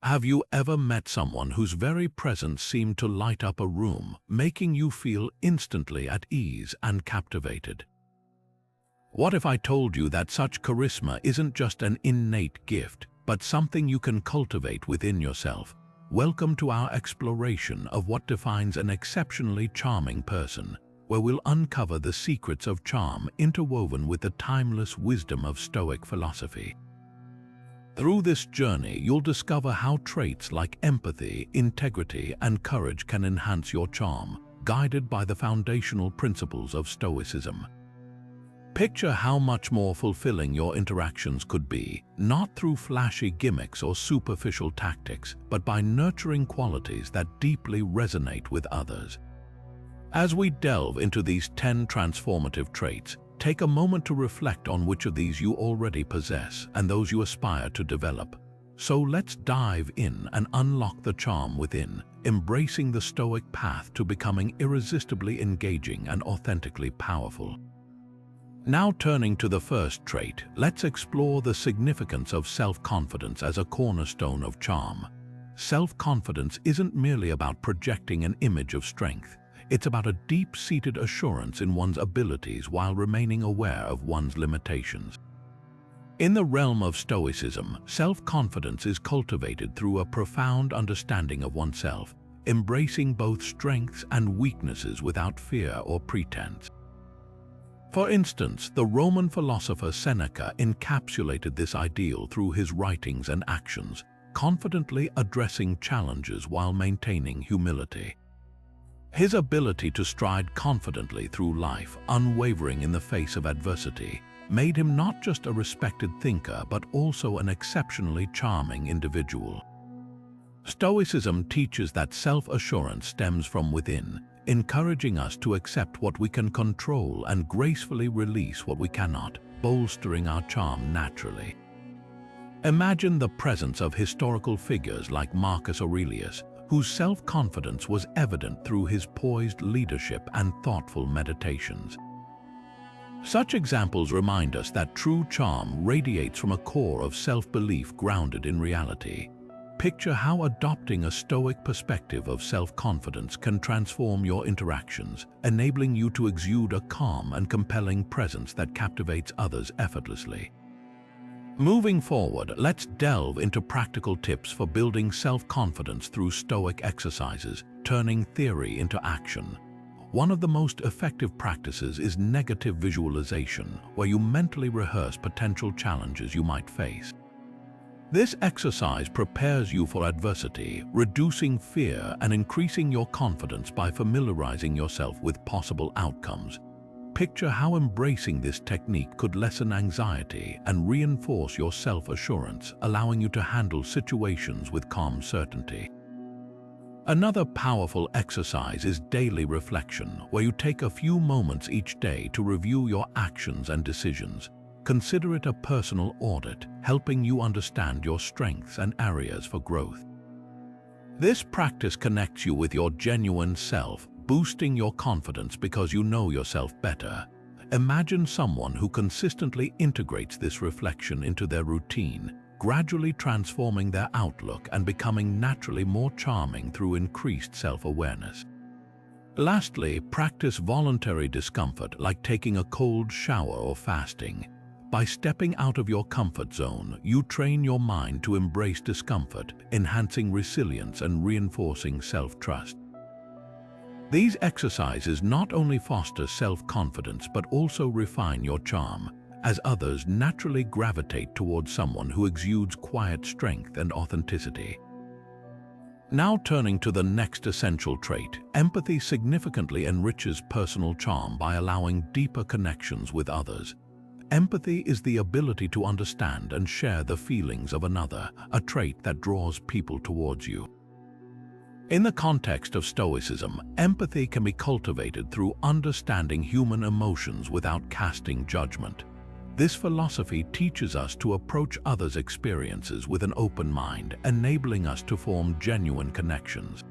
Have you ever met someone whose very presence seemed to light up a room, making you feel instantly at ease and captivated? What if I told you that such charisma isn't just an innate gift, but something you can cultivate within yourself? Welcome to our exploration of what defines an exceptionally charming person, where we'll uncover the secrets of charm interwoven with the timeless wisdom of Stoic philosophy. Through this journey, you'll discover how traits like empathy, integrity, and courage can enhance your charm, guided by the foundational principles of Stoicism. Picture how much more fulfilling your interactions could be, not through flashy gimmicks or superficial tactics, but by nurturing qualities that deeply resonate with others. As we delve into these 10 transformative traits, take a moment to reflect on which of these you already possess and those you aspire to develop. So let's dive in and unlock the charm within, embracing the Stoic path to becoming irresistibly engaging and authentically powerful. Now turning to the first trait, let's explore the significance of self-confidence as a cornerstone of charm. Self-confidence isn't merely about projecting an image of strength. It's about a deep-seated assurance in one's abilities while remaining aware of one's limitations. In the realm of Stoicism, self-confidence is cultivated through a profound understanding of oneself, embracing both strengths and weaknesses without fear or pretense. For instance, the Roman philosopher Seneca encapsulated this ideal through his writings and actions, confidently addressing challenges while maintaining humility. His ability to stride confidently through life, unwavering in the face of adversity, made him not just a respected thinker but also an exceptionally charming individual. Stoicism teaches that self-assurance stems from within, encouraging us to accept what we can control and gracefully release what we cannot, bolstering our charm naturally. Imagine the presence of historical figures like Marcus Aurelius, whose self-confidence was evident through his poised leadership and thoughtful meditations. Such examples remind us that true charm radiates from a core of self-belief grounded in reality. Picture how adopting a Stoic perspective of self-confidence can transform your interactions, enabling you to exude a calm and compelling presence that captivates others effortlessly. Moving forward, let's delve into practical tips for building self-confidence through Stoic exercises, turning theory into action. One of the most effective practices is negative visualization, where you mentally rehearse potential challenges you might face. This exercise prepares you for adversity, reducing fear and increasing your confidence by familiarizing yourself with possible outcomes. Picture how embracing this technique could lessen anxiety and reinforce your self-assurance, allowing you to handle situations with calm certainty. Another powerful exercise is daily reflection, where you take a few moments each day to review your actions and decisions. Consider it a personal audit, helping you understand your strengths and areas for growth. This practice connects you with your genuine self, boosting your confidence because you know yourself better. Imagine someone who consistently integrates this reflection into their routine, gradually transforming their outlook and becoming naturally more charming through increased self-awareness. Lastly, practice voluntary discomfort like taking a cold shower or fasting. By stepping out of your comfort zone, you train your mind to embrace discomfort, enhancing resilience and reinforcing self-trust. These exercises not only foster self-confidence but also refine your charm, as others naturally gravitate towards someone who exudes quiet strength and authenticity. Now turning to the next essential trait, empathy significantly enriches personal charm by allowing deeper connections with others. Empathy is the ability to understand and share the feelings of another, a trait that draws people towards you. In the context of Stoicism, empathy can be cultivated through understanding human emotions without casting judgment. This philosophy teaches us to approach others' experiences with an open mind, enabling us to form genuine connections.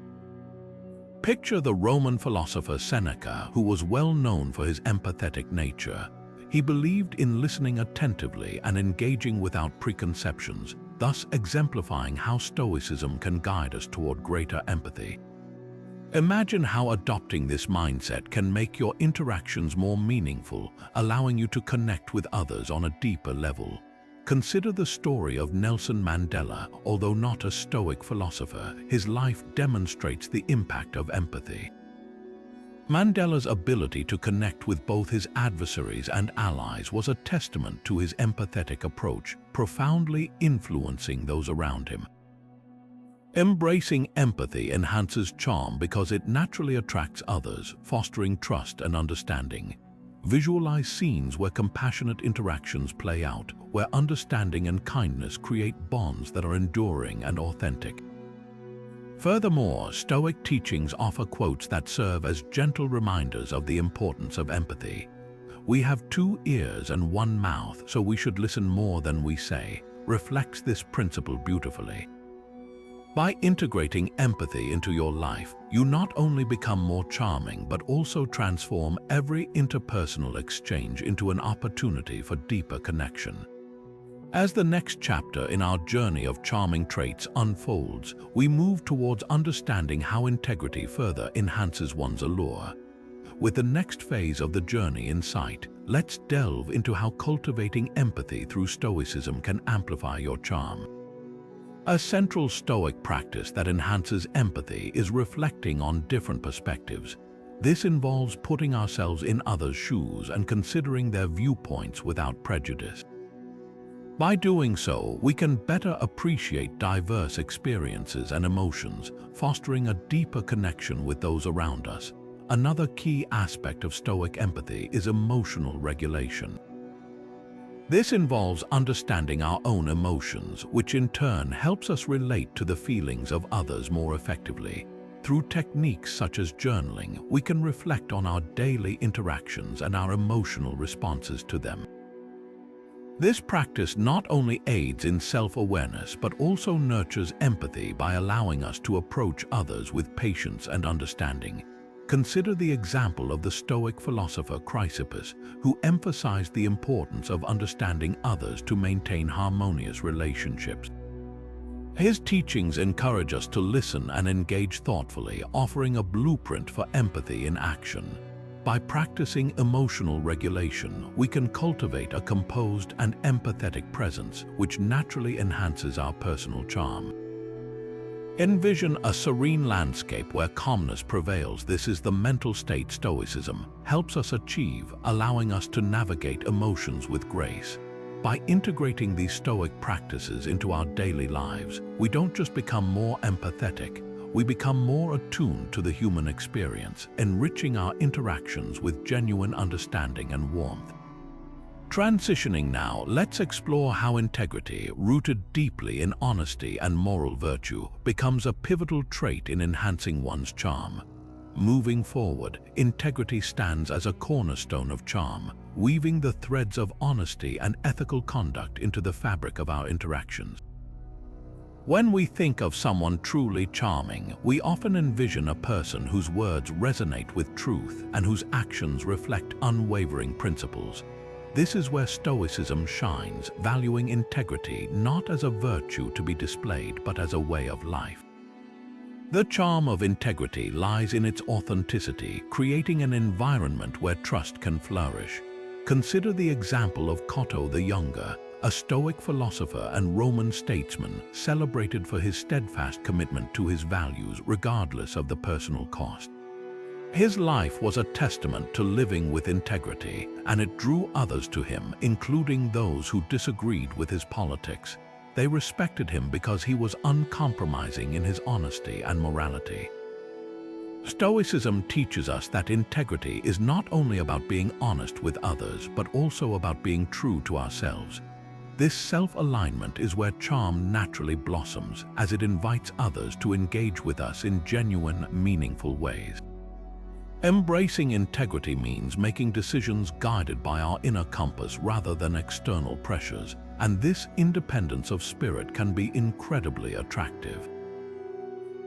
Picture the Roman philosopher Seneca, who was well known for his empathetic nature. He believed in listening attentively and engaging without preconceptions, thus exemplifying how Stoicism can guide us toward greater empathy. Imagine how adopting this mindset can make your interactions more meaningful, allowing you to connect with others on a deeper level. Consider the story of Nelson Mandela. Although not a Stoic philosopher, his life demonstrates the impact of empathy. Mandela's ability to connect with both his adversaries and allies was a testament to his empathetic approach, profoundly influencing those around him. Embracing empathy enhances charm because it naturally attracts others, fostering trust and understanding. Visualize scenes where compassionate interactions play out, where understanding and kindness create bonds that are enduring and authentic. Furthermore, Stoic teachings offer quotes that serve as gentle reminders of the importance of empathy. "We have 2 ears and 1 mouth, so we should listen more than we say," reflects this principle beautifully. By integrating empathy into your life, you not only become more charming but also transform every interpersonal exchange into an opportunity for deeper connection. As the next chapter in our journey of charming traits unfolds, we move towards understanding how integrity further enhances one's allure. With the next phase of the journey in sight, let's delve into how cultivating empathy through Stoicism can amplify your charm. A central Stoic practice that enhances empathy is reflecting on different perspectives. This involves putting ourselves in others' shoes and considering their viewpoints without prejudice. By doing so, we can better appreciate diverse experiences and emotions, fostering a deeper connection with those around us. Another key aspect of Stoic empathy is emotional regulation. This involves understanding our own emotions, which in turn helps us relate to the feelings of others more effectively. Through techniques such as journaling, we can reflect on our daily interactions and our emotional responses to them. This practice not only aids in self-awareness but also nurtures empathy by allowing us to approach others with patience and understanding. Consider the example of the Stoic philosopher Chrysippus, who emphasized the importance of understanding others to maintain harmonious relationships. His teachings encourage us to listen and engage thoughtfully, offering a blueprint for empathy in action. By practicing emotional regulation, we can cultivate a composed and empathetic presence, which naturally enhances our personal charm. Envision a serene landscape where calmness prevails. This is the mental state Stoicism helps us achieve, allowing us to navigate emotions with grace. By integrating these Stoic practices into our daily lives, we don't just become more empathetic, we become more attuned to the human experience, enriching our interactions with genuine understanding and warmth. Transitioning now, let's explore how integrity, rooted deeply in honesty and moral virtue, becomes a pivotal trait in enhancing one's charm. Moving forward, integrity stands as a cornerstone of charm, weaving the threads of honesty and ethical conduct into the fabric of our interactions. When we think of someone truly charming, we often envision a person whose words resonate with truth and whose actions reflect unwavering principles. This is where Stoicism shines, valuing integrity not as a virtue to be displayed but as a way of life. The charm of integrity lies in its authenticity, creating an environment where trust can flourish. Consider the example of Cotto the Younger, a Stoic philosopher and Roman statesman celebrated for his steadfast commitment to his values regardless of the personal cost. His life was a testament to living with integrity, and it drew others to him, including those who disagreed with his politics. They respected him because he was uncompromising in his honesty and morality. Stoicism teaches us that integrity is not only about being honest with others, but also about being true to ourselves. This self-alignment is where charm naturally blossoms, as it invites others to engage with us in genuine, meaningful ways. Embracing integrity means making decisions guided by our inner compass rather than external pressures, and this independence of spirit can be incredibly attractive.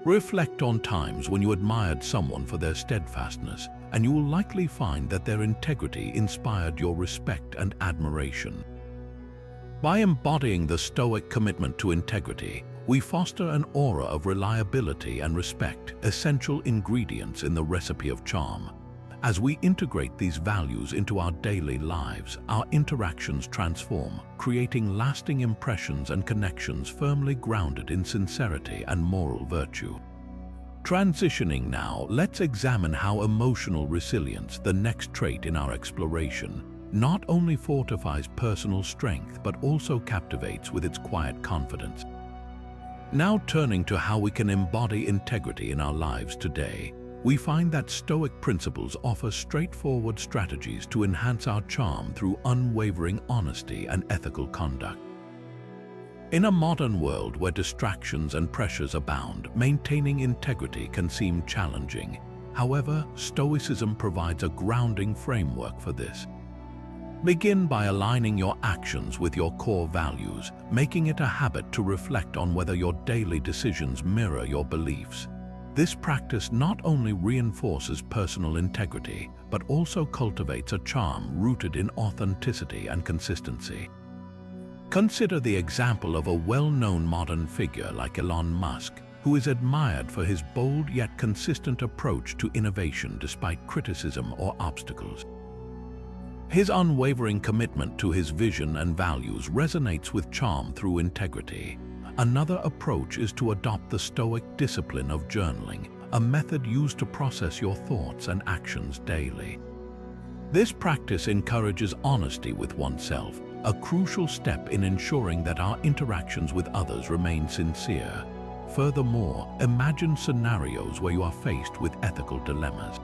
Reflect on times when you admired someone for their steadfastness, and you will likely find that their integrity inspired your respect and admiration. By embodying the Stoic commitment to integrity, we foster an aura of reliability and respect, essential ingredients in the recipe of charm. As we integrate these values into our daily lives, our interactions transform, creating lasting impressions and connections firmly grounded in sincerity and moral virtue. Transitioning now, let's examine how emotional resilience, the next trait in our exploration, not only fortifies personal strength but also captivates with its quiet confidence. Now turning to how we can embody integrity in our lives today, we find that Stoic principles offer straightforward strategies to enhance our charm through unwavering honesty and ethical conduct. In a modern world where distractions and pressures abound, maintaining integrity can seem challenging. However, Stoicism provides a grounding framework for this. Begin by aligning your actions with your core values, making it a habit to reflect on whether your daily decisions mirror your beliefs. This practice not only reinforces personal integrity, but also cultivates a charm rooted in authenticity and consistency. Consider the example of a well-known modern figure like Elon Musk, who is admired for his bold yet consistent approach to innovation despite criticism or obstacles. His unwavering commitment to his vision and values resonates with charm through integrity. Another approach is to adopt the Stoic discipline of journaling, a method used to process your thoughts and actions daily. This practice encourages honesty with oneself, a crucial step in ensuring that our interactions with others remain sincere. Furthermore, imagine scenarios where you are faced with ethical dilemmas.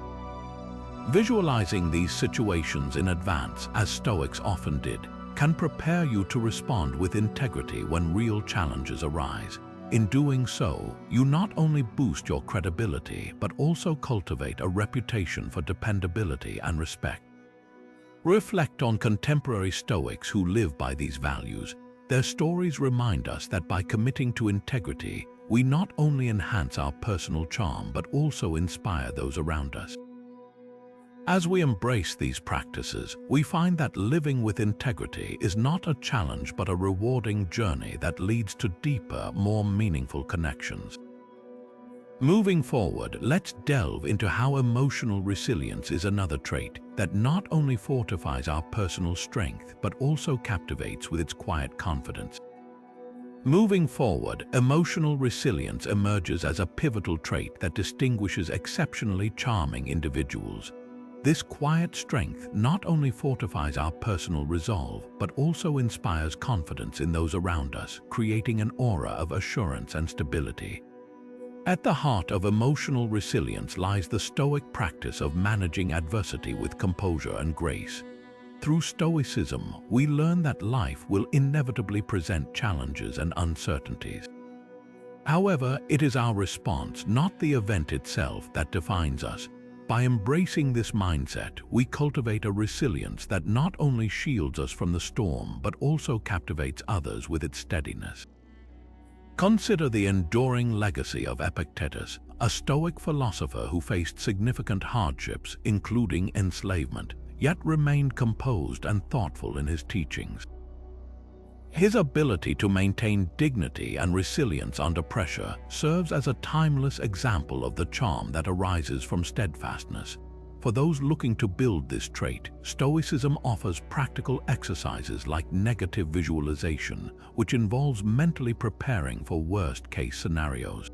Visualizing these situations in advance, as Stoics often did, can prepare you to respond with integrity when real challenges arise. In doing so, you not only boost your credibility, but also cultivate a reputation for dependability and respect. Reflect on contemporary Stoics who live by these values. Their stories remind us that by committing to integrity, we not only enhance our personal charm, but also inspire those around us. As we embrace these practices, we find that living with integrity is not a challenge but a rewarding journey that leads to deeper, more meaningful connections. Moving forward, let's delve into how emotional resilience is another trait that not only fortifies our personal strength but also captivates with its quiet confidence. Moving forward, emotional resilience emerges as a pivotal trait that distinguishes exceptionally charming individuals. This quiet strength not only fortifies our personal resolve, but also inspires confidence in those around us, creating an aura of assurance and stability. At the heart of emotional resilience lies the Stoic practice of managing adversity with composure and grace. Through Stoicism, we learn that life will inevitably present challenges and uncertainties. However, it is our response, not the event itself, that defines us. By embracing this mindset, we cultivate a resilience that not only shields us from the storm, but also captivates others with its steadiness. Consider the enduring legacy of Epictetus, a Stoic philosopher who faced significant hardships, including enslavement, yet remained composed and thoughtful in his teachings. His ability to maintain dignity and resilience under pressure serves as a timeless example of the charm that arises from steadfastness. For those looking to build this trait, Stoicism offers practical exercises like negative visualization, which involves mentally preparing for worst-case scenarios.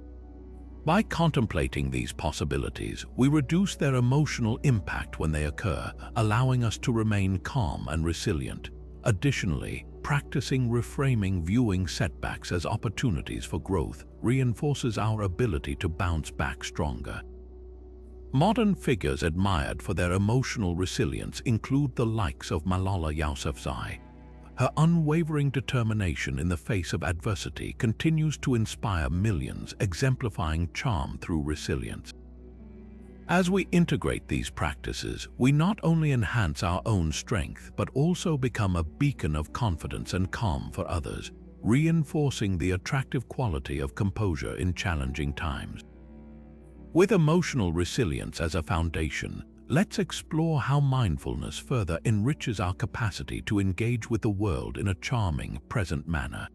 By contemplating these possibilities, we reduce their emotional impact when they occur, allowing us to remain calm and resilient. Additionally, practicing reframing viewing setbacks as opportunities for growth reinforces our ability to bounce back stronger. Modern figures admired for their emotional resilience include the likes of Malala Yousafzai. Her unwavering determination in the face of adversity continues to inspire millions, exemplifying charm through resilience. As we integrate these practices, we not only enhance our own strength, but also become a beacon of confidence and calm for others, reinforcing the attractive quality of composure in challenging times. With emotional resilience as a foundation, let's explore how mindfulness further enriches our capacity to engage with the world in a charming, present manner.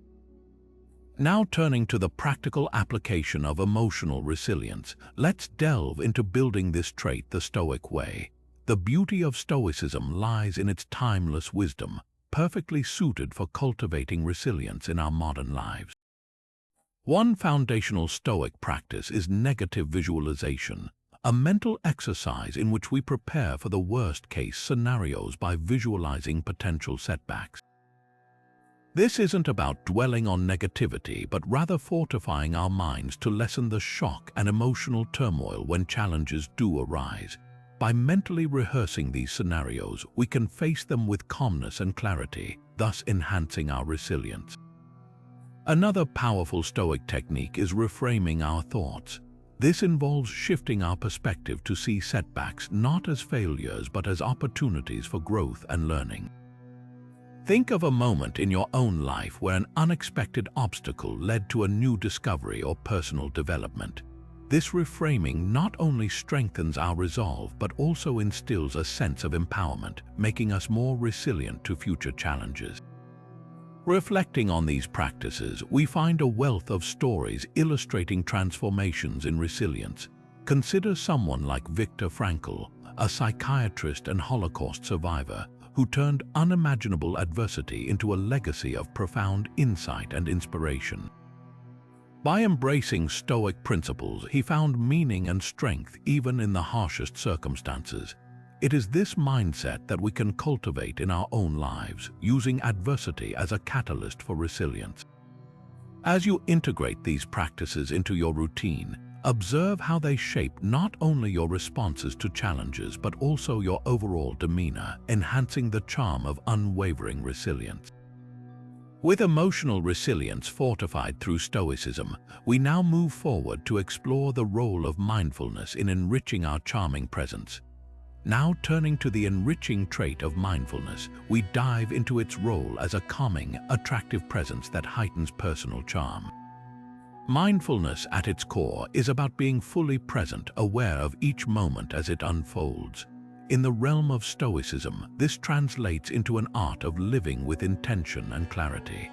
Now turning to the practical application of emotional resilience, let's delve into building this trait the Stoic way. The beauty of Stoicism lies in its timeless wisdom, perfectly suited for cultivating resilience in our modern lives. One foundational Stoic practice is negative visualization, a mental exercise in which we prepare for the worst-case scenarios by visualizing potential setbacks. This isn't about dwelling on negativity, but rather fortifying our minds to lessen the shock and emotional turmoil when challenges do arise. By mentally rehearsing these scenarios, we can face them with calmness and clarity, thus enhancing our resilience. Another powerful Stoic technique is reframing our thoughts. This involves shifting our perspective to see setbacks not as failures but as opportunities for growth and learning. Think of a moment in your own life where an unexpected obstacle led to a new discovery or personal development. This reframing not only strengthens our resolve but also instills a sense of empowerment, making us more resilient to future challenges. Reflecting on these practices, we find a wealth of stories illustrating transformations in resilience. Consider someone like Viktor Frankl, a psychiatrist and Holocaust survivor, who turned unimaginable adversity into a legacy of profound insight and inspiration. By embracing Stoic principles, he found meaning and strength even in the harshest circumstances. It is this mindset that we can cultivate in our own lives, using adversity as a catalyst for resilience. As you integrate these practices into your routine, observe how they shape not only your responses to challenges but also your overall demeanor, enhancing the charm of unwavering resilience. With emotional resilience fortified through Stoicism, we now move forward to explore the role of mindfulness in enriching our charming presence. Now turning to the enriching trait of mindfulness, we dive into its role as a calming, attractive presence that heightens personal charm. Mindfulness at its core is about being fully present, aware of each moment as it unfolds. In the realm of Stoicism, this translates into an art of living with intention and clarity.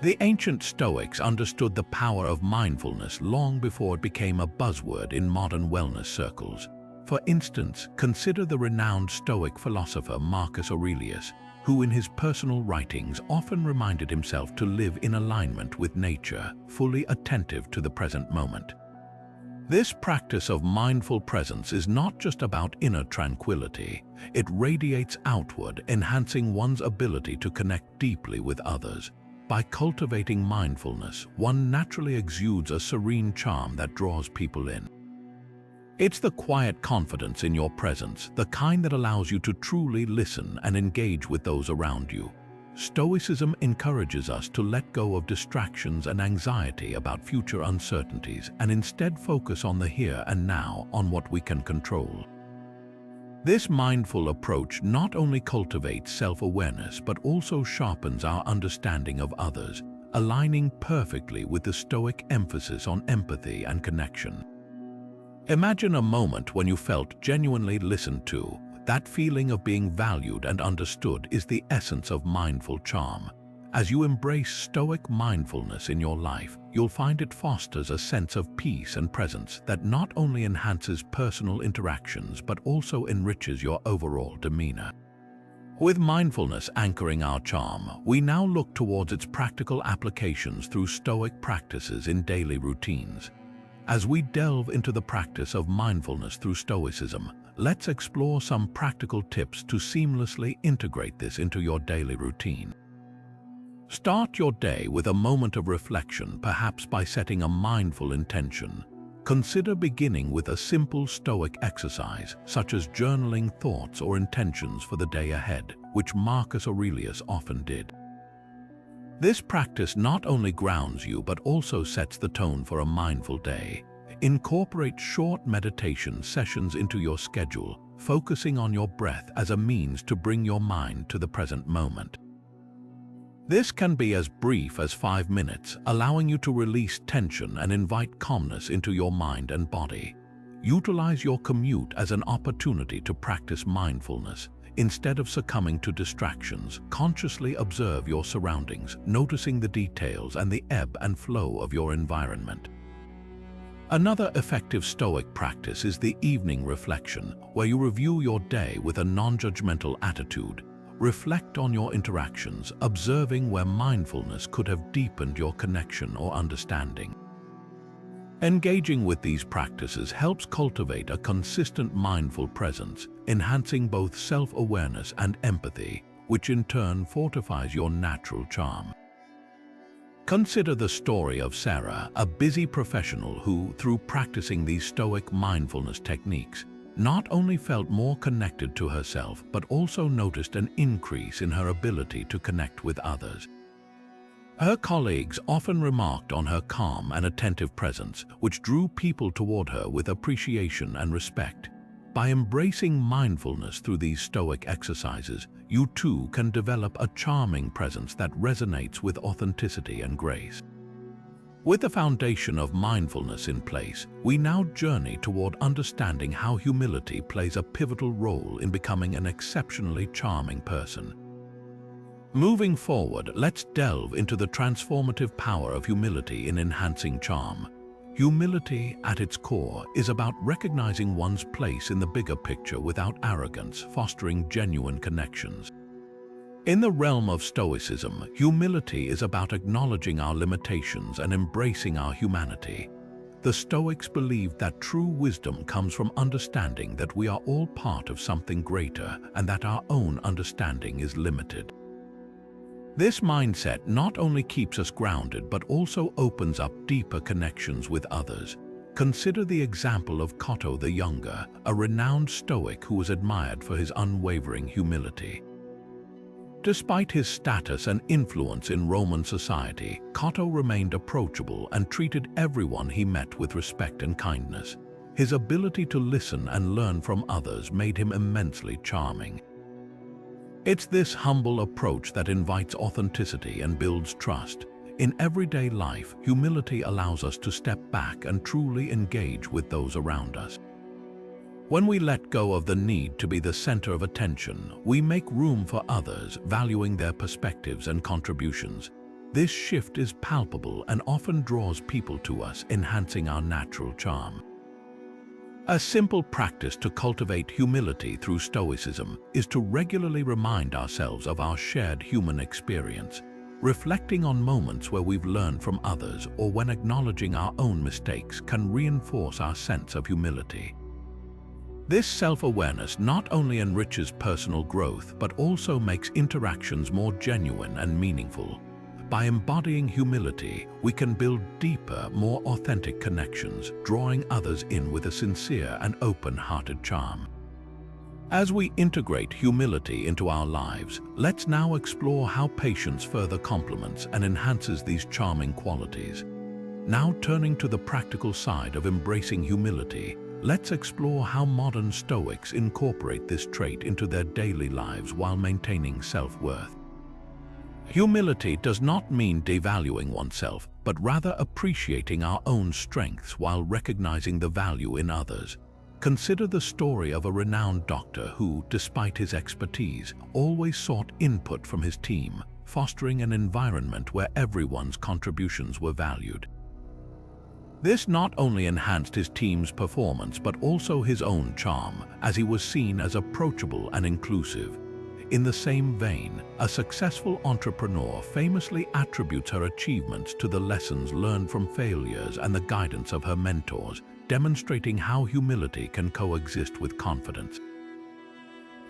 The ancient Stoics understood the power of mindfulness long before it became a buzzword in modern wellness circles. For instance, consider the renowned Stoic philosopher Marcus Aurelius, who in his personal writings often reminded himself to live in alignment with nature, fully attentive to the present moment. This practice of mindful presence is not just about inner tranquility. It radiates outward, enhancing one's ability to connect deeply with others. By cultivating mindfulness, one naturally exudes a serene charm that draws people in. It's the quiet confidence in your presence, the kind that allows you to truly listen and engage with those around you. Stoicism encourages us to let go of distractions and anxiety about future uncertainties and instead focus on the here and now, on what we can control. This mindful approach not only cultivates self-awareness but also sharpens our understanding of others, aligning perfectly with the Stoic emphasis on empathy and connection. Imagine a moment when you felt genuinely listened to. That feeling of being valued and understood is the essence of mindful charm. As you embrace Stoic mindfulness in your life, you'll find it fosters a sense of peace and presence that not only enhances personal interactions but also enriches your overall demeanor. With mindfulness anchoring our charm, we now look towards its practical applications through Stoic practices in daily routines. As we delve into the practice of mindfulness through Stoicism, let's explore some practical tips to seamlessly integrate this into your daily routine. Start your day with a moment of reflection, perhaps by setting a mindful intention. Consider beginning with a simple Stoic exercise, such as journaling thoughts or intentions for the day ahead, which Marcus Aurelius often did. This practice not only grounds you but also sets the tone for a mindful day. Incorporate short meditation sessions into your schedule, focusing on your breath as a means to bring your mind to the present moment. This can be as brief as 5 minutes, allowing you to release tension and invite calmness into your mind and body. utilize your commute as an opportunity to practice mindfulness. Instead of succumbing to distractions, consciously observe your surroundings, noticing the details and the ebb and flow of your environment. Another effective Stoic practice is the evening reflection, where you review your day with a non-judgmental attitude. Reflect on your interactions, observing where mindfulness could have deepened your connection or understanding. Engaging with these practices helps cultivate a consistent mindful presence, enhancing both self-awareness and empathy, which in turn fortifies your natural charm. Consider the story of Sarah, a busy professional who, through practicing these Stoic mindfulness techniques, not only felt more connected to herself but also noticed an increase in her ability to connect with others. Her colleagues often remarked on her calm and attentive presence, which drew people toward her with appreciation and respect. By embracing mindfulness through these Stoic exercises, you too can develop a charming presence that resonates with authenticity and grace. With the foundation of mindfulness in place, we now journey toward understanding how humility plays a pivotal role in becoming an exceptionally charming person. Moving forward, let's delve into the transformative power of humility in enhancing charm. Humility, at its core, is about recognizing one's place in the bigger picture without arrogance, fostering genuine connections. In the realm of Stoicism, humility is about acknowledging our limitations and embracing our humanity. The Stoics believed that true wisdom comes from understanding that we are all part of something greater and that our own understanding is limited. This mindset not only keeps us grounded but also opens up deeper connections with others. Consider the example of Cato the Younger, a renowned Stoic who was admired for his unwavering humility. Despite his status and influence in Roman society, Cato remained approachable and treated everyone he met with respect and kindness. His ability to listen and learn from others made him immensely charming. It's this humble approach that invites authenticity and builds trust. In everyday life, humility allows us to step back and truly engage with those around us. When we let go of the need to be the center of attention, we make room for others, valuing their perspectives and contributions. This shift is palpable and often draws people to us, enhancing our natural charm. A simple practice to cultivate humility through Stoicism is to regularly remind ourselves of our shared human experience, reflecting on moments where we've learned from others or when acknowledging our own mistakes can reinforce our sense of humility. This self-awareness not only enriches personal growth but also makes interactions more genuine and meaningful. By embodying humility, we can build deeper, more authentic connections, drawing others in with a sincere and open-hearted charm. As we integrate humility into our lives, let's now explore how patience further complements and enhances these charming qualities. Now turning to the practical side of embracing humility, let's explore how modern Stoics incorporate this trait into their daily lives while maintaining self-worth. Humility does not mean devaluing oneself, but rather appreciating our own strengths while recognizing the value in others. Consider the story of a renowned doctor who, despite his expertise, always sought input from his team, fostering an environment where everyone's contributions were valued. This not only enhanced his team's performance but also his own charm, as he was seen as approachable and inclusive. In the same vein, a successful entrepreneur famously attributes her achievements to the lessons learned from failures and the guidance of her mentors, demonstrating how humility can coexist with confidence.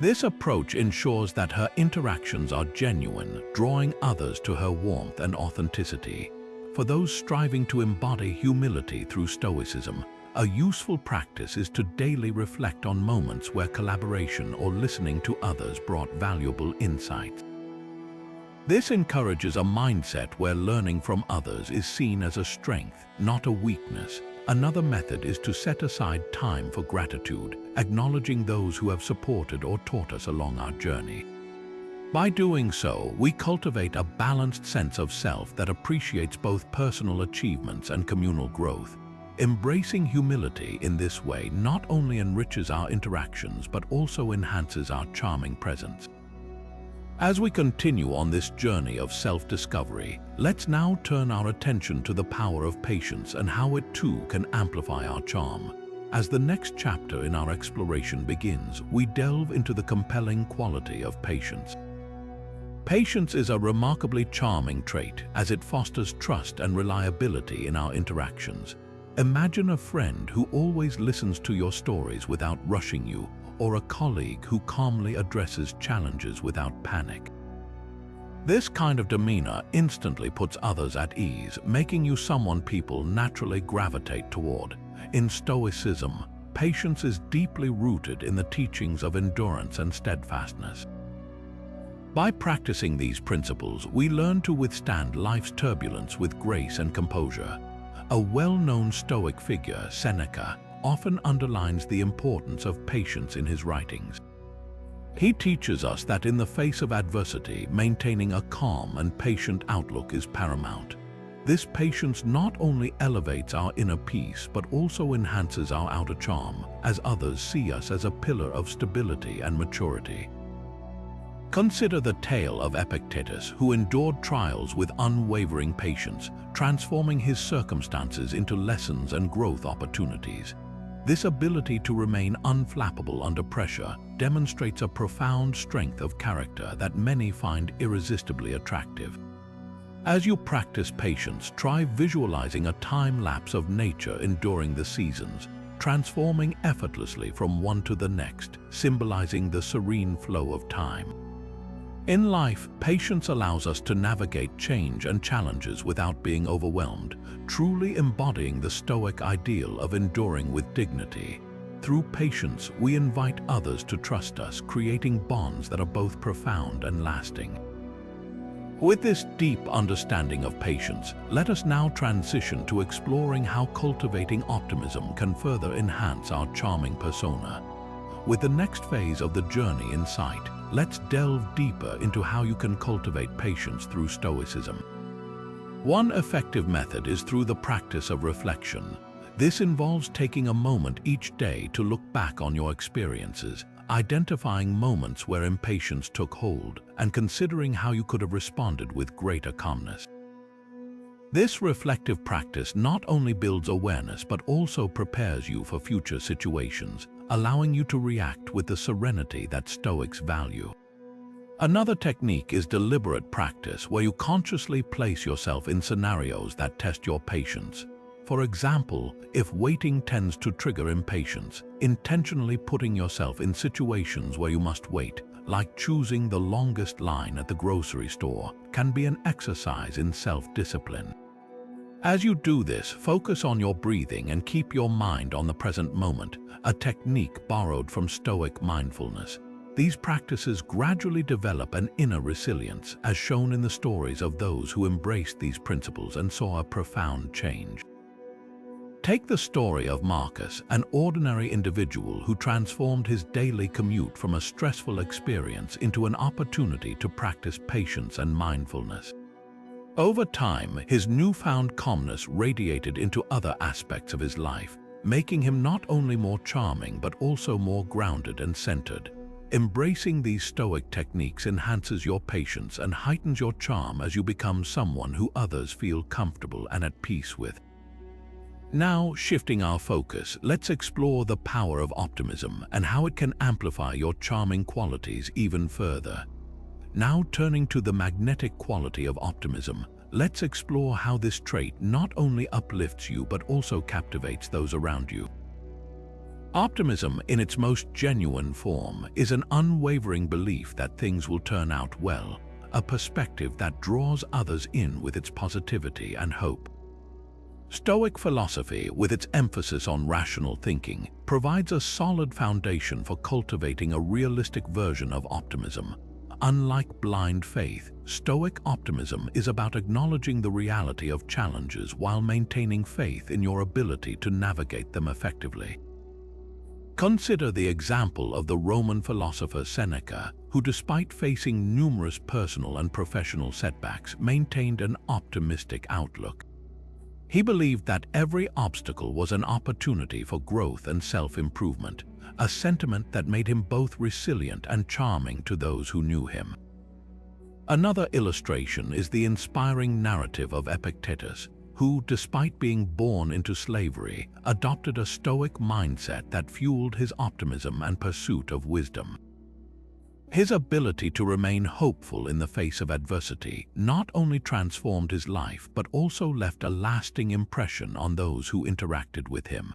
This approach ensures that her interactions are genuine, drawing others to her warmth and authenticity. For those striving to embody humility through Stoicism, a useful practice is to daily reflect on moments where collaboration or listening to others brought valuable insights. This encourages a mindset where learning from others is seen as a strength, not a weakness. Another method is to set aside time for gratitude, acknowledging those who have supported or taught us along our journey. By doing so, we cultivate a balanced sense of self that appreciates both personal achievements and communal growth. Embracing humility in this way not only enriches our interactions but also enhances our charming presence. As we continue on this journey of self-discovery, let's now turn our attention to the power of patience and how it too can amplify our charm. As the next chapter in our exploration begins, we delve into the compelling quality of patience. Patience is a remarkably charming trait as it fosters trust and reliability in our interactions. Imagine a friend who always listens to your stories without rushing you, or a colleague who calmly addresses challenges without panic. This kind of demeanor instantly puts others at ease, making you someone people naturally gravitate toward. In Stoicism, patience is deeply rooted in the teachings of endurance and steadfastness. By practicing these principles, we learn to withstand life's turbulence with grace and composure. A well-known Stoic figure, Seneca, often underlines the importance of patience in his writings. He teaches us that in the face of adversity, maintaining a calm and patient outlook is paramount. This patience not only elevates our inner peace but also enhances our outer charm, as others see us as a pillar of stability and maturity. Consider the tale of Epictetus, who endured trials with unwavering patience, transforming his circumstances into lessons and growth opportunities. This ability to remain unflappable under pressure demonstrates a profound strength of character that many find irresistibly attractive. As you practice patience, try visualizing a time lapse of nature enduring the seasons, transforming effortlessly from one to the next, symbolizing the serene flow of time. In life, patience allows us to navigate change and challenges without being overwhelmed, truly embodying the Stoic ideal of enduring with dignity. Through patience, we invite others to trust us, creating bonds that are both profound and lasting. With this deep understanding of patience, let us now transition to exploring how cultivating optimism can further enhance our charming persona. With the next phase of the journey in sight, let's delve deeper into how you can cultivate patience through Stoicism. One effective method is through the practice of reflection. This involves taking a moment each day to look back on your experiences, identifying moments where impatience took hold, and considering how you could have responded with greater calmness. This reflective practice not only builds awareness but also prepares you for future situations, allowing you to react with the serenity that Stoics value. Another technique is deliberate practice, where you consciously place yourself in scenarios that test your patience. For example, if waiting tends to trigger impatience, intentionally putting yourself in situations where you must wait, like choosing the longest line at the grocery store, can be an exercise in self-discipline. As you do this, focus on your breathing and keep your mind on the present moment, a technique borrowed from Stoic mindfulness. These practices gradually develop an inner resilience, as shown in the stories of those who embraced these principles and saw a profound change. Take the story of Marcus, an ordinary individual who transformed his daily commute from a stressful experience into an opportunity to practice patience and mindfulness. Over time, his newfound calmness radiated into other aspects of his life, making him not only more charming but also more grounded and centered. Embracing these Stoic techniques enhances your patience and heightens your charm as you become someone who others feel comfortable and at peace with. Now, shifting our focus, let's explore the power of optimism and how it can amplify your charming qualities even further. Now, turning to the magnetic quality of optimism, let's explore how this trait not only uplifts you but also captivates those around you. Optimism, in its most genuine form, is an unwavering belief that things will turn out well, a perspective that draws others in with its positivity and hope. Stoic philosophy, with its emphasis on rational thinking, provides a solid foundation for cultivating a realistic version of optimism. Unlike blind faith, Stoic optimism is about acknowledging the reality of challenges while maintaining faith in your ability to navigate them effectively. Consider the example of the Roman philosopher Seneca, who, despite facing numerous personal and professional setbacks, maintained an optimistic outlook. He believed that every obstacle was an opportunity for growth and self-improvement, a sentiment that made him both resilient and charming to those who knew him. Another illustration is the inspiring narrative of Epictetus, who, despite being born into slavery, adopted a Stoic mindset that fueled his optimism and pursuit of wisdom. His ability to remain hopeful in the face of adversity not only transformed his life but also left a lasting impression on those who interacted with him.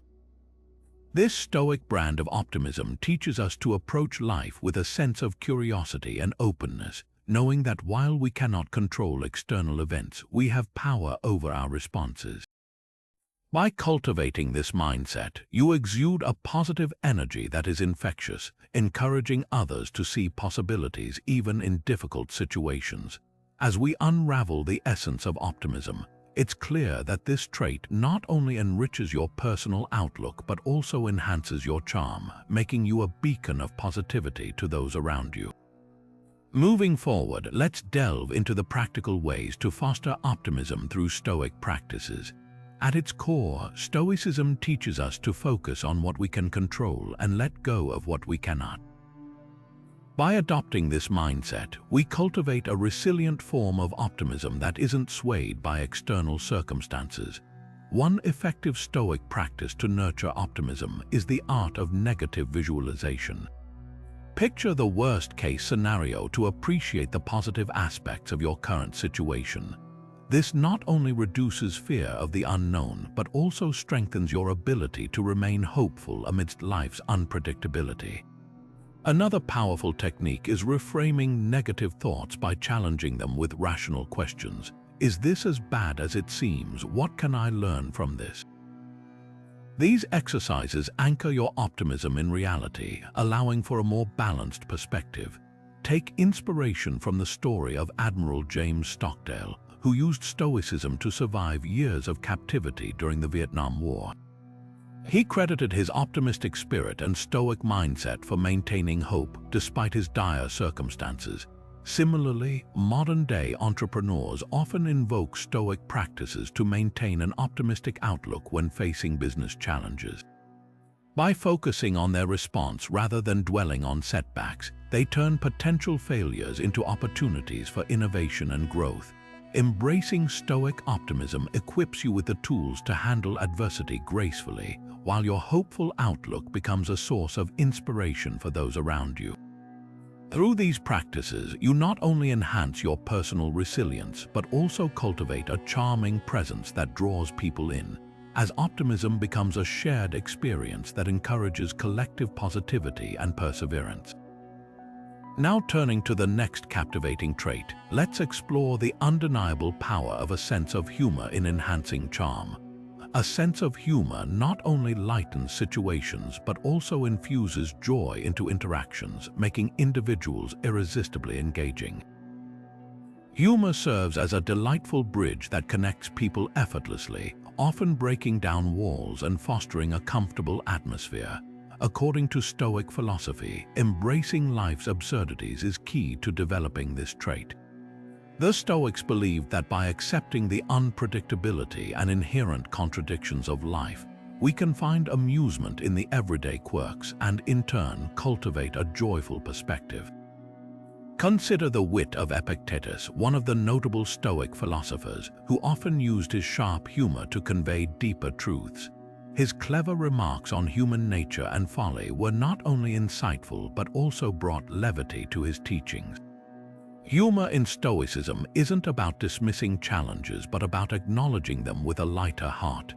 This Stoic brand of optimism teaches us to approach life with a sense of curiosity and openness, knowing that while we cannot control external events, we have power over our responses. By cultivating this mindset, you exude a positive energy that is infectious, encouraging others to see possibilities even in difficult situations. As we unravel the essence of optimism, it's clear that this trait not only enriches your personal outlook but also enhances your charm, making you a beacon of positivity to those around you. Moving forward, let's delve into the practical ways to foster optimism through Stoic practices. At its core, Stoicism teaches us to focus on what we can control and let go of what we cannot. By adopting this mindset, we cultivate a resilient form of optimism that isn't swayed by external circumstances. One effective Stoic practice to nurture optimism is the art of negative visualization. Picture the worst-case scenario to appreciate the positive aspects of your current situation. This not only reduces fear of the unknown, but also strengthens your ability to remain hopeful amidst life's unpredictability. Another powerful technique is reframing negative thoughts by challenging them with rational questions. Is this as bad as it seems? What can I learn from this? These exercises anchor your optimism in reality, allowing for a more balanced perspective. Take inspiration from the story of Admiral James Stockdale, who used Stoicism to survive years of captivity during the Vietnam War. He credited his optimistic spirit and Stoic mindset for maintaining hope despite his dire circumstances. Similarly, modern-day entrepreneurs often invoke Stoic practices to maintain an optimistic outlook when facing business challenges. By focusing on their response rather than dwelling on setbacks, they turn potential failures into opportunities for innovation and growth. Embracing Stoic optimism equips you with the tools to handle adversity gracefully, while your hopeful outlook becomes a source of inspiration for those around you. Through these practices, you not only enhance your personal resilience, but also cultivate a charming presence that draws people in, as optimism becomes a shared experience that encourages collective positivity and perseverance. Now turning to the next captivating trait, let's explore the undeniable power of a sense of humor in enhancing charm. A sense of humor not only lightens situations but also infuses joy into interactions, making individuals irresistibly engaging. Humor serves as a delightful bridge that connects people effortlessly, often breaking down walls and fostering a comfortable atmosphere. According to Stoic philosophy, embracing life's absurdities is key to developing this trait. The Stoics believed that by accepting the unpredictability and inherent contradictions of life, we can find amusement in the everyday quirks and, in turn, cultivate a joyful perspective. Consider the wit of Epictetus, one of the notable Stoic philosophers, who often used his sharp humor to convey deeper truths. His clever remarks on human nature and folly were not only insightful but also brought levity to his teachings. Humor in Stoicism isn't about dismissing challenges but about acknowledging them with a lighter heart.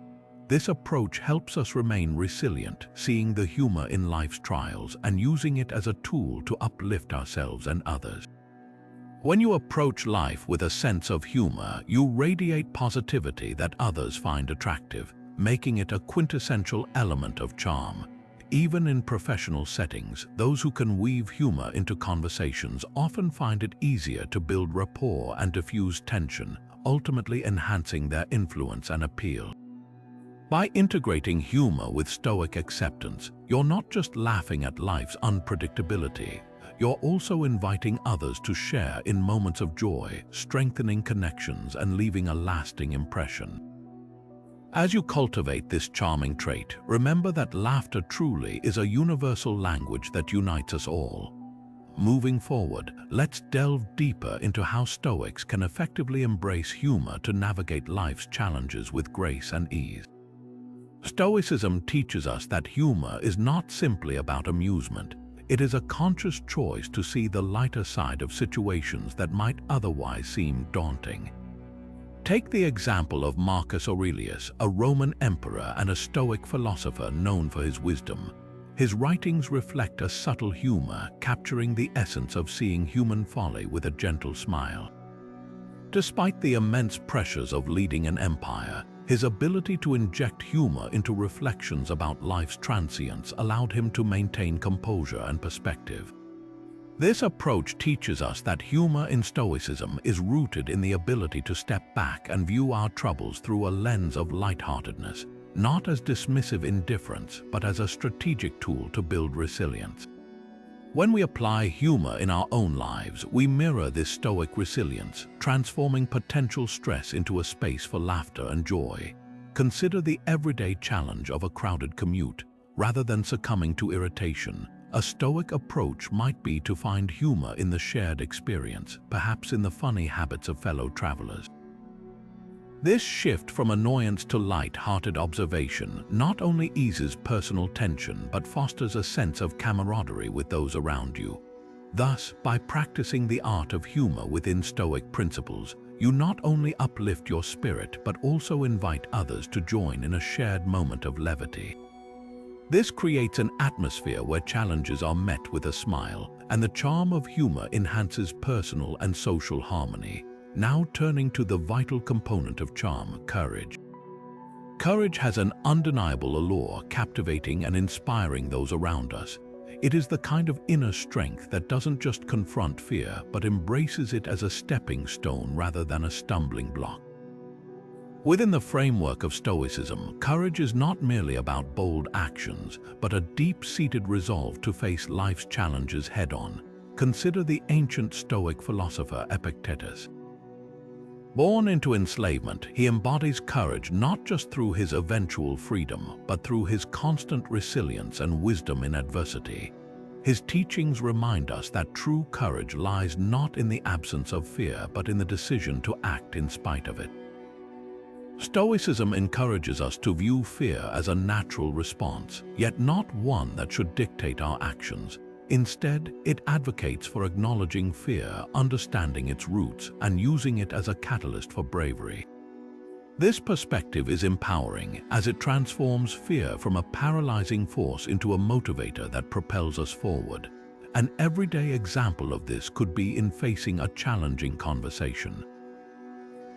This approach helps us remain resilient, seeing the humor in life's trials and using it as a tool to uplift ourselves and others. When you approach life with a sense of humor, you radiate positivity that others find attractive, making it a quintessential element of charm. Even in professional settings, those who can weave humor into conversations often find it easier to build rapport and diffuse tension, ultimately enhancing their influence and appeal. By integrating humor with Stoic acceptance, you're not just laughing at life's unpredictability, you're also inviting others to share in moments of joy, strengthening connections and leaving a lasting impression. As you cultivate this charming trait, remember that laughter truly is a universal language that unites us all. Moving forward, let's delve deeper into how Stoics can effectively embrace humor to navigate life's challenges with grace and ease. Stoicism teaches us that humor is not simply about amusement. It is a conscious choice to see the lighter side of situations that might otherwise seem daunting. Take the example of Marcus Aurelius, a Roman emperor and a Stoic philosopher known for his wisdom. His writings reflect a subtle humor, capturing the essence of seeing human folly with a gentle smile. Despite the immense pressures of leading an empire, his ability to inject humor into reflections about life's transience allowed him to maintain composure and perspective. This approach teaches us that humor in Stoicism is rooted in the ability to step back and view our troubles through a lens of lightheartedness, not as dismissive indifference, but as a strategic tool to build resilience. When we apply humor in our own lives, we mirror this Stoic resilience, transforming potential stress into a space for laughter and joy. Consider the everyday challenge of a crowded commute. Rather than succumbing to irritation, a Stoic approach might be to find humor in the shared experience, perhaps in the funny habits of fellow travelers. This shift from annoyance to light-hearted observation not only eases personal tension but fosters a sense of camaraderie with those around you. Thus, by practicing the art of humor within Stoic principles, you not only uplift your spirit but also invite others to join in a shared moment of levity. This creates an atmosphere where challenges are met with a smile, and the charm of humor enhances personal and social harmony. Now turning to the vital component of charm, courage. Courage has an undeniable allure, captivating and inspiring those around us. It is the kind of inner strength that doesn't just confront fear, but embraces it as a stepping stone rather than a stumbling block. Within the framework of Stoicism, courage is not merely about bold actions, but a deep-seated resolve to face life's challenges head-on. Consider the ancient Stoic philosopher Epictetus. Born into enslavement, he embodies courage not just through his eventual freedom, but through his constant resilience and wisdom in adversity. His teachings remind us that true courage lies not in the absence of fear, but in the decision to act in spite of it. Stoicism encourages us to view fear as a natural response, yet not one that should dictate our actions. Instead, it advocates for acknowledging fear, understanding its roots, and using it as a catalyst for bravery. This perspective is empowering as it transforms fear from a paralyzing force into a motivator that propels us forward. An everyday example of this could be in facing a challenging conversation.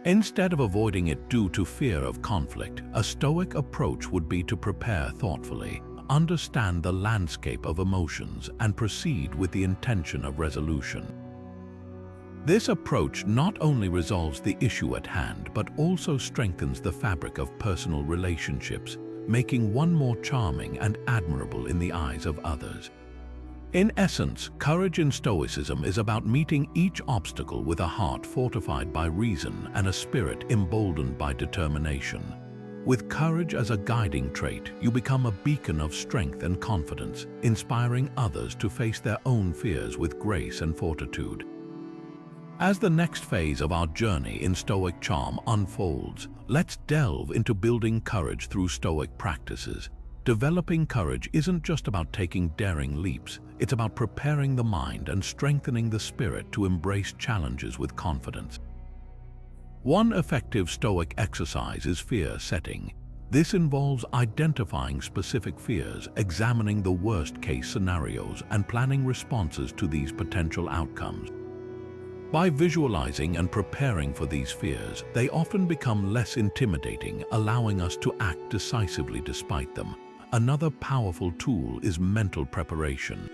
Instead of avoiding it due to fear of conflict, a Stoic approach would be to prepare thoughtfully, understand the landscape of emotions, and proceed with the intention of resolution. This approach not only resolves the issue at hand, but also strengthens the fabric of personal relationships, making one more charming and admirable in the eyes of others. In essence, courage in Stoicism is about meeting each obstacle with a heart fortified by reason and a spirit emboldened by determination. With courage as a guiding trait, you become a beacon of strength and confidence, inspiring others to face their own fears with grace and fortitude. As the next phase of our journey in Stoic charm unfolds, let's delve into building courage through Stoic practices. Developing courage isn't just about taking daring leaps, it's about preparing the mind and strengthening the spirit to embrace challenges with confidence. One effective Stoic exercise is fear setting. This involves identifying specific fears, examining the worst-case scenarios, and planning responses to these potential outcomes. By visualizing and preparing for these fears, they often become less intimidating, allowing us to act decisively despite them. Another powerful tool is mental preparation.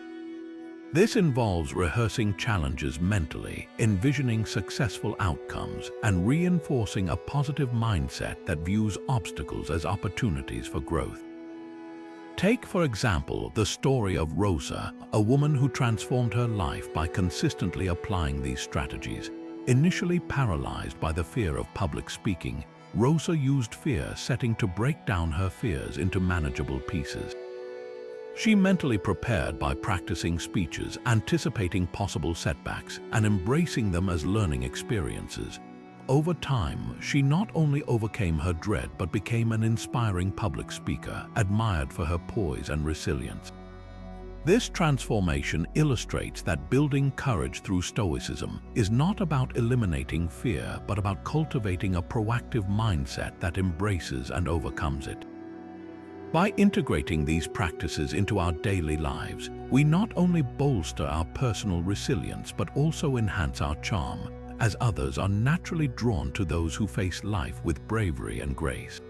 This involves rehearsing challenges mentally, envisioning successful outcomes, and reinforcing a positive mindset that views obstacles as opportunities for growth. Take, for example, the story of Rosa, a woman who transformed her life by consistently applying these strategies. Initially paralyzed by the fear of public speaking, Rosa used fear setting to break down her fears into manageable pieces. She mentally prepared by practicing speeches, anticipating possible setbacks, and embracing them as learning experiences. Over time, she not only overcame her dread but became an inspiring public speaker, admired for her poise and resilience. This transformation illustrates that building courage through Stoicism is not about eliminating fear, but about cultivating a proactive mindset that embraces and overcomes it. By integrating these practices into our daily lives, we not only bolster our personal resilience but also enhance our charm, as others are naturally drawn to those who face life with bravery and grace.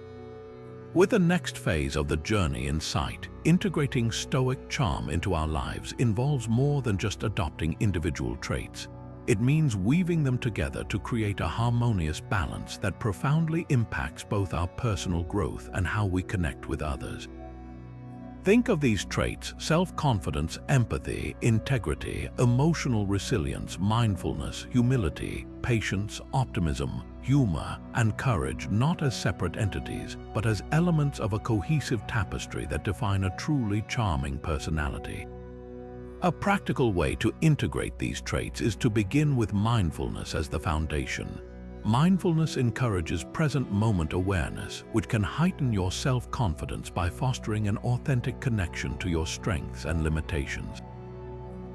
With the next phase of the journey in sight, integrating Stoic charm into our lives involves more than just adopting individual traits. It means weaving them together to create a harmonious balance that profoundly impacts both our personal growth and how we connect with others. Think of these traits: self-confidence, empathy, integrity, emotional resilience, mindfulness, humility, patience, optimism, humor, and courage not as separate entities, but as elements of a cohesive tapestry that define a truly charming personality. A practical way to integrate these traits is to begin with mindfulness as the foundation. Mindfulness encourages present-moment awareness, which can heighten your self-confidence by fostering an authentic connection to your strengths and limitations.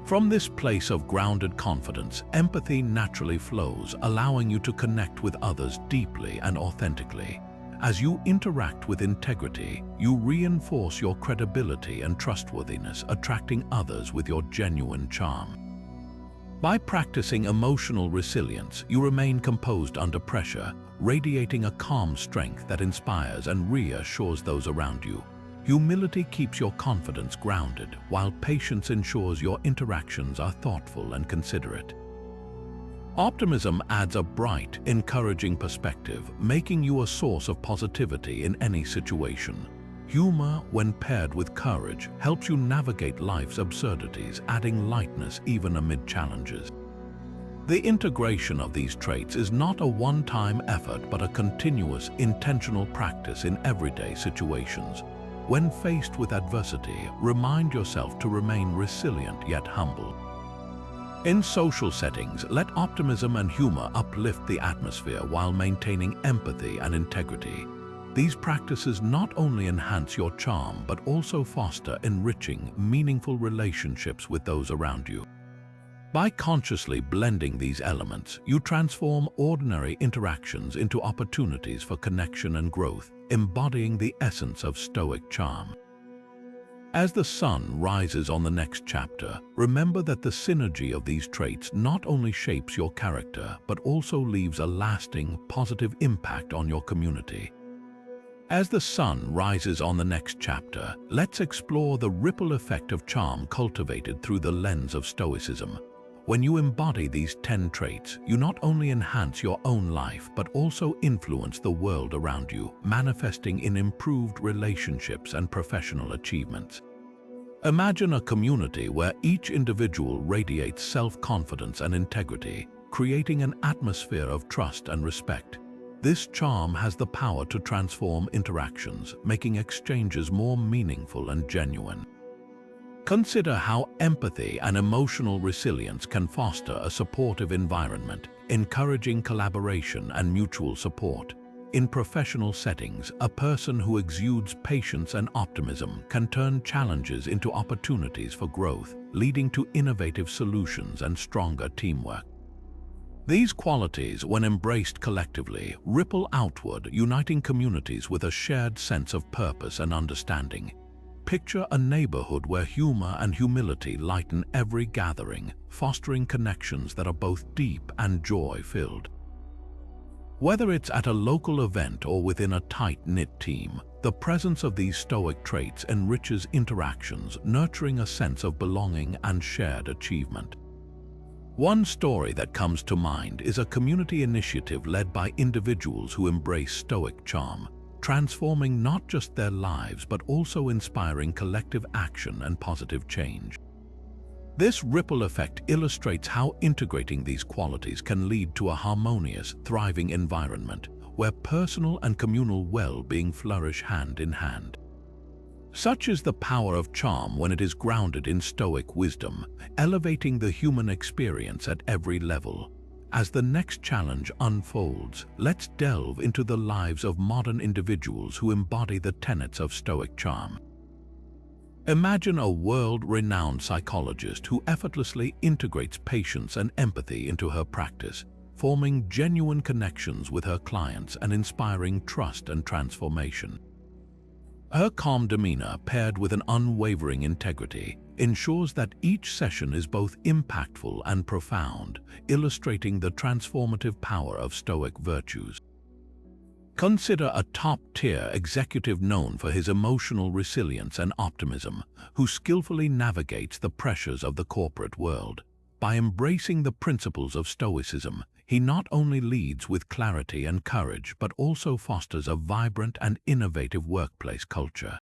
From this place of grounded confidence, empathy naturally flows, allowing you to connect with others deeply and authentically. As you interact with integrity, you reinforce your credibility and trustworthiness, attracting others with your genuine charm. By practicing emotional resilience, you remain composed under pressure, radiating a calm strength that inspires and reassures those around you. Humility keeps your confidence grounded, while patience ensures your interactions are thoughtful and considerate. Optimism adds a bright, encouraging perspective, making you a source of positivity in any situation. Humor, when paired with courage, helps you navigate life's absurdities, adding lightness even amid challenges. The integration of these traits is not a one-time effort, but a continuous, intentional practice in everyday situations. When faced with adversity, remind yourself to remain resilient yet humble. In social settings, let optimism and humor uplift the atmosphere while maintaining empathy and integrity. These practices not only enhance your charm, but also foster enriching, meaningful relationships with those around you. By consciously blending these elements, you transform ordinary interactions into opportunities for connection and growth, embodying the essence of Stoic charm. As the sun rises on the next chapter, remember that the synergy of these traits not only shapes your character, but also leaves a lasting, positive impact on your community. As the sun rises on the next chapter, let's explore the ripple effect of charm cultivated through the lens of Stoicism. When you embody these 10 traits, you not only enhance your own life, but also influence the world around you, manifesting in improved relationships and professional achievements. Imagine a community where each individual radiates self-confidence and integrity, creating an atmosphere of trust and respect. This charm has the power to transform interactions, making exchanges more meaningful and genuine. Consider how empathy and emotional resilience can foster a supportive environment, encouraging collaboration and mutual support. In professional settings, a person who exudes patience and optimism can turn challenges into opportunities for growth, leading to innovative solutions and stronger teamwork. These qualities, when embraced collectively, ripple outward, uniting communities with a shared sense of purpose and understanding. Picture a neighborhood where humor and humility lighten every gathering, fostering connections that are both deep and joy-filled. Whether it's at a local event or within a tight-knit team, the presence of these Stoic traits enriches interactions, nurturing a sense of belonging and shared achievement. One story that comes to mind is a community initiative led by individuals who embrace Stoic charm, transforming not just their lives but also inspiring collective action and positive change. This ripple effect illustrates how integrating these qualities can lead to a harmonious, thriving environment, where personal and communal well-being flourish hand in hand. Such is the power of charm when it is grounded in Stoic wisdom, elevating the human experience at every level. As the next challenge unfolds, let's delve into the lives of modern individuals who embody the tenets of Stoic charm. Imagine a world-renowned psychologist who effortlessly integrates patience and empathy into her practice, forming genuine connections with her clients and inspiring trust and transformation. Her calm demeanor, paired with an unwavering integrity, ensures that each session is both impactful and profound, illustrating the transformative power of Stoic virtues. Consider a top-tier executive known for his emotional resilience and optimism, who skillfully navigates the pressures of the corporate world. By embracing the principles of Stoicism, he not only leads with clarity and courage, but also fosters a vibrant and innovative workplace culture.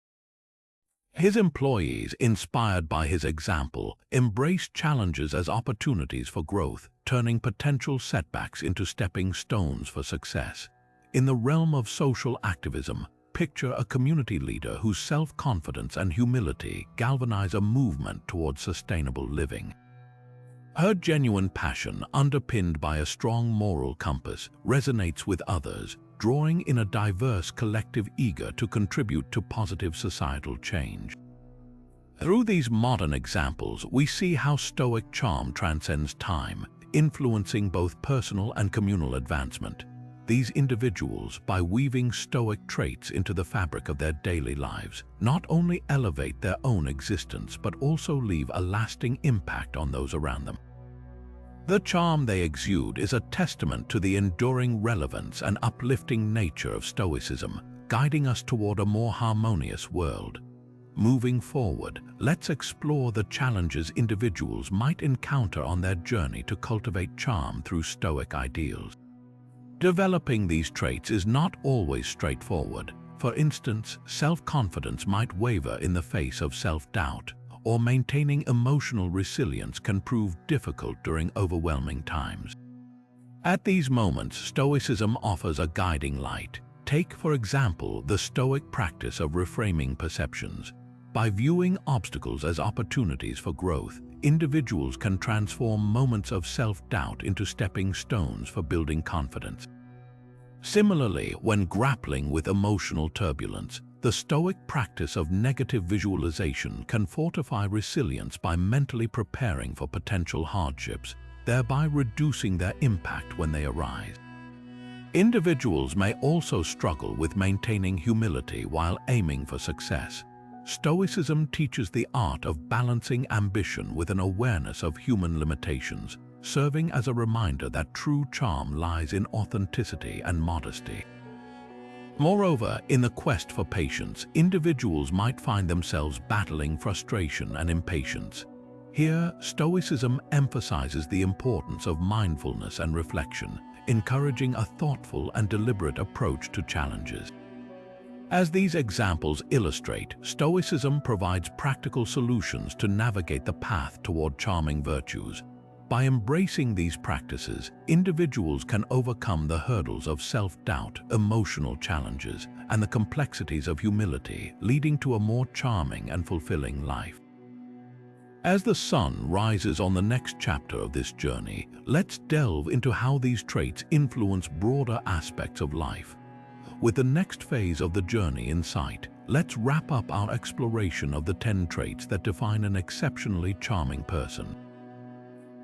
His employees, inspired by his example, embrace challenges as opportunities for growth, turning potential setbacks into stepping stones for success. In the realm of social activism, picture a community leader whose self-confidence and humility galvanize a movement towards sustainable living. Her genuine passion, underpinned by a strong moral compass, resonates with others, drawing in a diverse collective eager to contribute to positive societal change. Through these modern examples, we see how Stoic charm transcends time, influencing both personal and communal advancement. These individuals, by weaving Stoic traits into the fabric of their daily lives, not only elevate their own existence but also leave a lasting impact on those around them. The charm they exude is a testament to the enduring relevance and uplifting nature of Stoicism, guiding us toward a more harmonious world. Moving forward, let's explore the challenges individuals might encounter on their journey to cultivate charm through Stoic ideals. Developing these traits is not always straightforward. For instance, self-confidence might waver in the face of self-doubt, or maintaining emotional resilience can prove difficult during overwhelming times. At these moments, Stoicism offers a guiding light. Take, for example, the Stoic practice of reframing perceptions. By viewing obstacles as opportunities for growth, individuals can transform moments of self-doubt into stepping stones for building confidence. Similarly, when grappling with emotional turbulence, the Stoic practice of negative visualization can fortify resilience by mentally preparing for potential hardships, thereby reducing their impact when they arise. Individuals may also struggle with maintaining humility while aiming for success. Stoicism teaches the art of balancing ambition with an awareness of human limitations, serving as a reminder that true charm lies in authenticity and modesty. Moreover, in the quest for patience, individuals might find themselves battling frustration and impatience. Here, Stoicism emphasizes the importance of mindfulness and reflection, encouraging a thoughtful and deliberate approach to challenges. As these examples illustrate, Stoicism provides practical solutions to navigate the path toward charming virtues. By embracing these practices, individuals can overcome the hurdles of self-doubt, emotional challenges, and the complexities of humility, leading to a more charming and fulfilling life. As the sun rises on the next chapter of this journey, let's delve into how these traits influence broader aspects of life. With the next phase of the journey in sight, let's wrap up our exploration of the 10 traits that define an exceptionally charming person.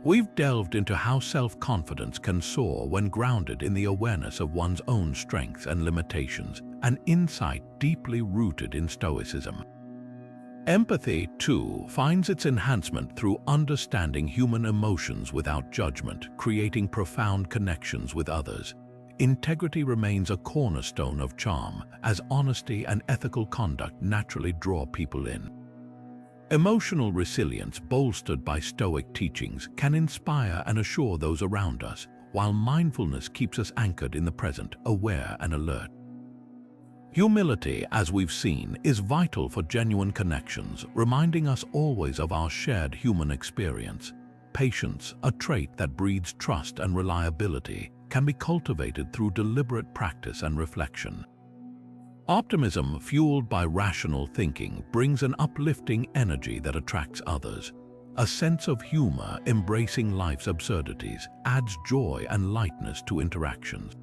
We've delved into how self-confidence can soar when grounded in the awareness of one's own strengths and limitations, an insight deeply rooted in Stoicism. Empathy, too, finds its enhancement through understanding human emotions without judgment, creating profound connections with others. Integrity remains a cornerstone of charm, as honesty and ethical conduct naturally draw people in. Emotional resilience, bolstered by Stoic teachings, can inspire and assure those around us, while mindfulness keeps us anchored in the present, aware and alert. Humility, as we've seen, is vital for genuine connections, reminding us always of our shared human experience. Patience, a trait that breeds trust and reliability, can be cultivated through deliberate practice and reflection. Optimism, fueled by rational thinking, brings an uplifting energy that attracts others. A sense of humor, embracing life's absurdities, adds joy and lightness to interactions.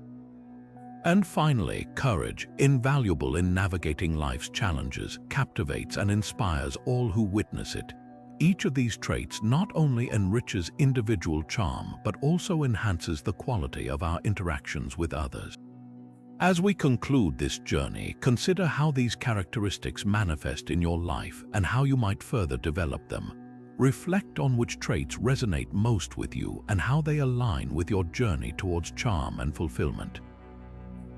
And finally, courage, invaluable in navigating life's challenges, captivates and inspires all who witness it. Each of these traits not only enriches individual charm, but also enhances the quality of our interactions with others. As we conclude this journey, consider how these characteristics manifest in your life and how you might further develop them. Reflect on which traits resonate most with you and how they align with your journey towards charm and fulfillment.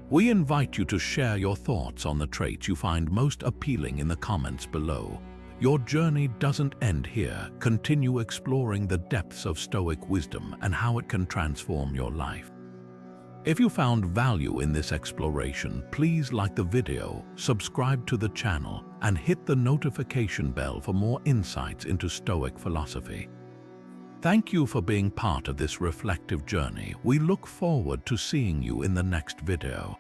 We invite you to share your thoughts on the traits you find most appealing in the comments below. Your journey doesn't end here. Continue exploring the depths of Stoic wisdom and how it can transform your life. If you found value in this exploration, please like the video, subscribe to the channel, and hit the notification bell for more insights into Stoic philosophy. Thank you for being part of this reflective journey. We look forward to seeing you in the next video.